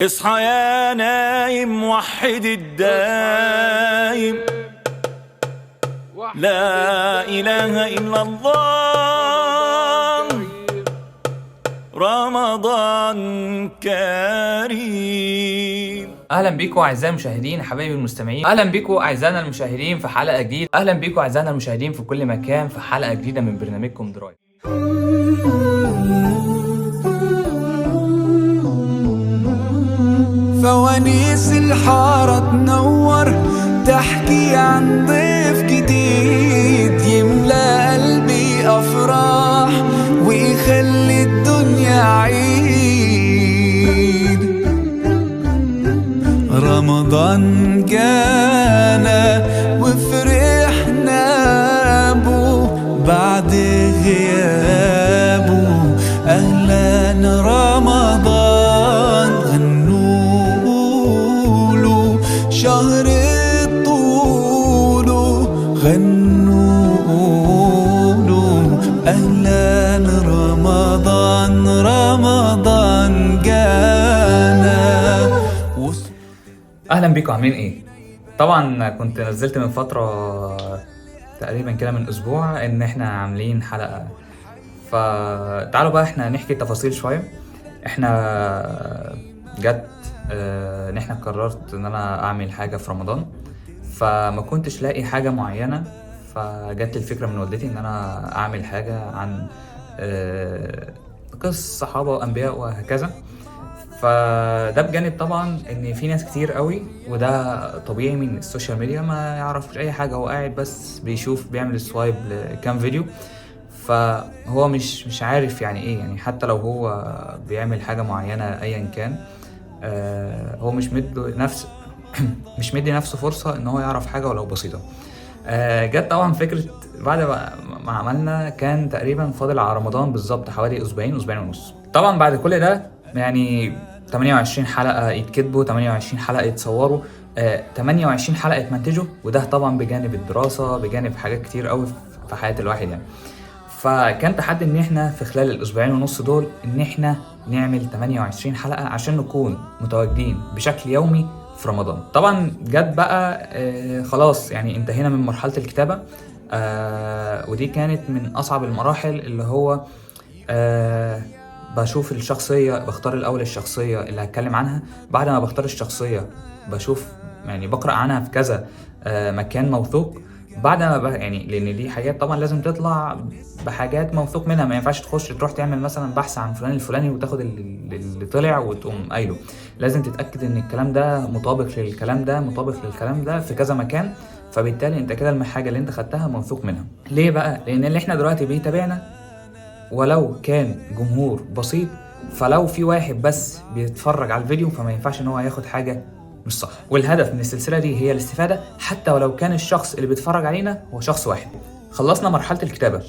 اصحى يا نايم وحد الدايم، لا إله إلا الله، رمضان كريم. اهلا بيكم اعزائي المشاهدين حبايبي المستمعين، اهلا بيكم اعزائنا المشاهدين في حلقه جديده، اهلا بيكم اعزائنا المشاهدين في كل مكان في حلقه جديده من برنامجكم درايف. فوانيس الحارة تنور، تحكي عن ضيف جديد يملى قلبي أفراح ويخلي الدنيا عيد. رمضان جانا وفرحنا بو بعد غيابه، أهلا رمضان غنوا شهر الطول، غنوا أهلا رمضان، رمضان جانا. اهلا بيكم، عاملين ايه؟ طبعا كنت نزلت من فتره تقريبا كده من اسبوع ان احنا عاملين حلقه، فتعالوا بقى احنا نحكي التفاصيل شويه. احنا جت ان احنا قررت ان انا اعمل حاجه في رمضان، فما كنتش لاقي حاجه معينه، فجت الفكره من والدتي ان انا اعمل حاجه عن قصص صحابه وانبياء وهكذا. فده بجانب طبعا ان في ناس كتير قوي، وده طبيعي من السوشيال ميديا، ما يعرفش اي حاجه، هو قاعد بس بيشوف بيعمل سوايب لكام فيديو، فهو مش عارف يعني ايه، يعني حتى لو هو بيعمل حاجه معينه ايا كان، هو مش مدي مش مدي نفسه فرصه ان هو يعرف حاجه ولو بسيطه. جت طبعا فكره بعد ما عملنا، كان تقريبا فاضل على رمضان بالظبط حوالي اسبوعين ونص. طبعا بعد كل ده يعني 28 حلقه يتكتبوا، 28 حلقه يتصوروا، 28 حلقه يتمنتجوا، وده طبعا بجانب الدراسه، بجانب حاجات كتير قوي في حياه الواحد يعني. فكان تحدي ان احنا في خلال الاسبوعين ونص دول ان احنا نعمل 28 حلقه عشان نكون متواجدين بشكل يومي في رمضان. طبعا جت بقى خلاص يعني انتهينا من مرحله الكتابه، ودي كانت من اصعب المراحل، اللي هو بشوف الشخصيه، بختار الاول الشخصيه اللي هتكلم عنها، بعد ما بختار الشخصيه بشوف يعني بقرا عنها في كذا مكان موثوق، بعد ما يعني لان دي حاجات طبعا لازم تطلع بحاجات موثوق منها، ما ينفعش تروح تعمل مثلا بحث عن فلان الفلاني وتاخد اللي طلع وتقوم قايله، لازم تتاكد ان الكلام ده مطابق للكلام ده، مطابق للكلام ده في كذا مكان، فبالتالي انت كده الحاجه اللي انت خدتها موثوق منها. ليه بقى؟ لان اللي احنا دلوقتي بيتابعنا ولو كان جمهور بسيط، فلو في واحد بس بيتفرج على الفيديو فما ينفعش ان هو ياخد حاجه مش صح، والهدف من السلسله دي هي الاستفاده، حتى ولو كان الشخص اللي بيتفرج علينا هو شخص واحد. خلصنا مرحله الكتابه،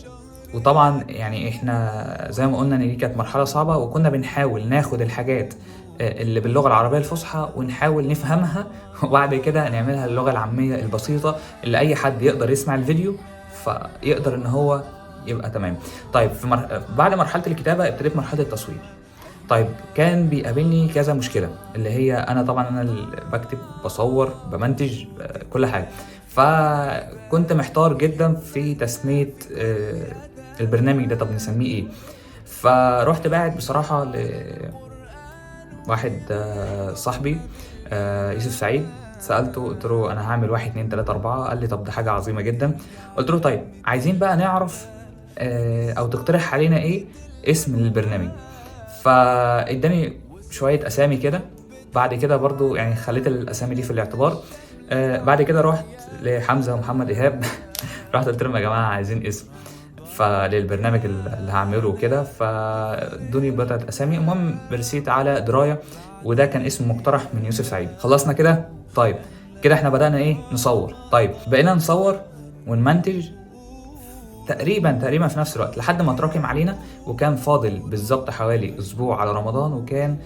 وطبعا يعني احنا زي ما قلنا ان دي كانت مرحله صعبه، وكنا بنحاول ناخد الحاجات اللي باللغه العربيه الفصحى ونحاول نفهمها وبعد كده نعملها اللغه العاميه البسيطه اللي اي حد يقدر يسمع الفيديو فيقدر ان هو يبقى تمام. طيب بعد مرحله الكتابه ابتديت مرحله التصوير. طيب كان بيقابلني كذا مشكله، اللي هي انا طبعا انا اللي بكتب بصور بمنتج كل حاجه، فكنت محتار جدا في تسميه البرنامج ده، طب نسميه ايه؟ فروحت باعت بصراحه لواحد صاحبي يوسف سعيد، سالته قلت له انا هعمل 1 2 3 4، قال لي طب ده حاجه عظيمه جدا. قلت له طيب عايزين بقى نعرف او تقترح علينا ايه اسم للبرنامج، فاداني شويه اسامي كده، بعد كده برضو يعني خليت الاسامي دي في الاعتبار. بعد كده رحت لحمزه ومحمد ايهاب رحت قلت لهم يا جماعه عايزين اسم فللبرنامج اللي هعمله كده، فادوني بضعه اسامي، المهم رسيت على درايه، وده كان اسم مقترح من يوسف سعيد. خلصنا كده، طيب كده احنا بدانا ايه نصور. طيب بقينا نصور ونمنتج تقريبا في نفس الوقت لحد ما تراكم علينا، وكان فاضل بالظبط حوالي اسبوع على رمضان، وكان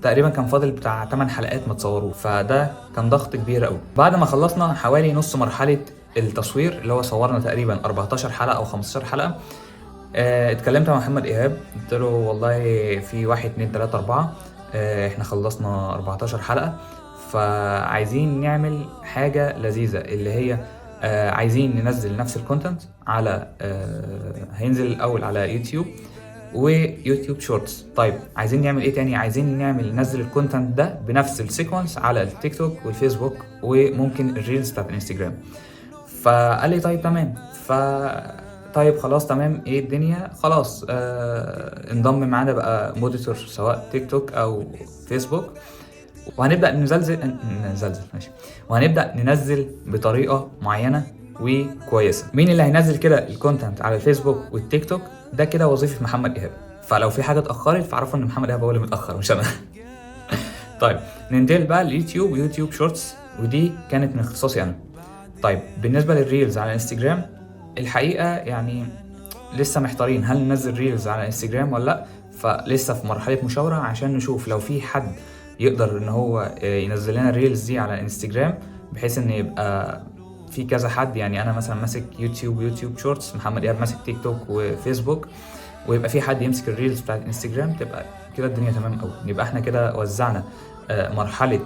تقريبا كان فاضل بتاع 8 حلقات ما تصوروه، فده كان ضغط كبير قوي. بعد ما خلصنا حوالي نص مرحله التصوير، اللي هو صورنا تقريبا 14 حلقه او 15 حلقه، اتكلمت مع محمد ايهاب، قلت له والله في 1 2 3 4 احنا خلصنا 14 حلقة، فعايزين نعمل حاجة لذيذة اللي هي عايزين ننزل نفس الكونتنت على هينزل الأول على يوتيوب ويوتيوب شورتس. طيب عايزين نعمل ايه تاني؟ عايزين ننزل الكونتنت ده بنفس السيكونس على التيك توك والفيسبوك وممكن الريلز بتاعت الانستجرام. فقال لي طيب تمام. طيب خلاص تمام، ايه الدنيا خلاص. انضم معانا بقى موديتور سواء تيك توك او فيسبوك، وهنبدأ نزلزل ماشي، وهنبدأ ننزل بطريقة معينة وكويسة. مين اللي هينزل كده الكونتنت على الفيسبوك والتيك توك؟ ده كده وظيفة محمد إيهاب. فلو في حاجة اتأخرت فعرفوا ان محمد إيهاب هو اللي متأخر مش انا. طيب ننتقل بقى اليوتيوب ويوتيوب شورتس، ودي كانت من اختصاصي انا. طيب بالنسبة للريلز على انستجرام، الحقيقة يعني لسه محتارين هل ننزل ريلز على انستجرام ولا لا، فلسه في مرحلة مشاورة عشان نشوف لو في حد يقدر ان هو ينزل لنا الريلز دي على انستجرام، بحيث ان يبقى في كذا حد. يعني انا مثلا ماسك يوتيوب شورتس، محمد ايهاب ماسك تيك توك وفيسبوك، ويبقى في حد يمسك الريلز بتاعت انستجرام، تبقى كده الدنيا تمام قوي. يبقى احنا كده وزعنا مرحلة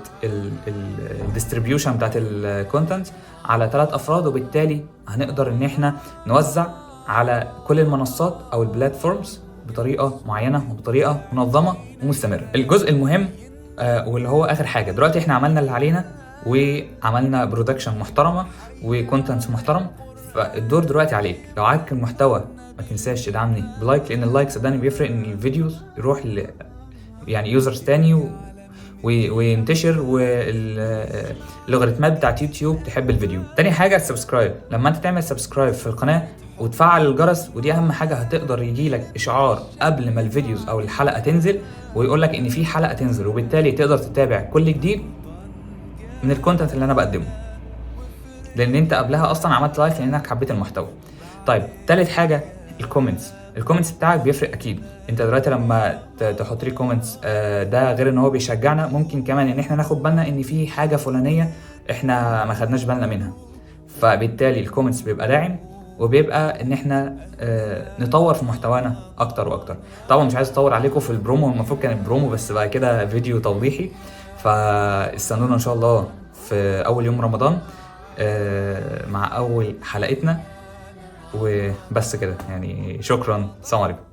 الديستريبيوشن بتاعت الكونتنت على 3 افراد، وبالتالي هنقدر ان احنا نوزع على كل المنصات او البلاتفورمز بطريقة معينة وبطريقة منظمة ومستمرة. الجزء المهم واللي هو اخر حاجة، دلوقتي احنا عملنا اللي علينا وعملنا برودكشن محترمة وكونتنت محترم، فالدور دلوقتي عليك. لو عجبك المحتوى ما تنساش تدعمني بلايك، لان اللايك صدقني بيفرق ان الفيديوز يروح يعني يوزرز تاني وينتشر، واللوغاريتمات بتاعت يوتيوب تحب الفيديو. تاني حاجة السبسكرايب. لما انت تعمل سبسكرايب في القناة وتفعل الجرس، ودي اهم حاجة، هتقدر يجيلك اشعار قبل ما الفيديوز او الحلقة تنزل، ويقولك ان في حلقة تنزل، وبالتالي تقدر تتابع كل جديد من الكونتنت اللي انا بقدمه، لان انت قبلها اصلا عملت لايك لانك حبيت المحتوى. طيب تالت حاجة الكومنتس بتاعك بيفرق اكيد. انت دلوقتي لما تحط لي كومنتس، ده غير ان هو بيشجعنا، ممكن كمان ان احنا ناخد بالنا ان في حاجة فلانية احنا ما خدناش بالنا منها، فبالتالي الكومنتس بيبقى داعم، وبيبقى ان احنا نطور في محتوانا اكتر واكتر. طبعا مش عايز اطول عليكم في البرومو، المفروض كان البرومو بس بقى كده فيديو توضيحي، فاستنونا ان شاء الله في اول يوم رمضان مع اول حلقتنا. وبس كده يعني، شكرا، سلام عليكم.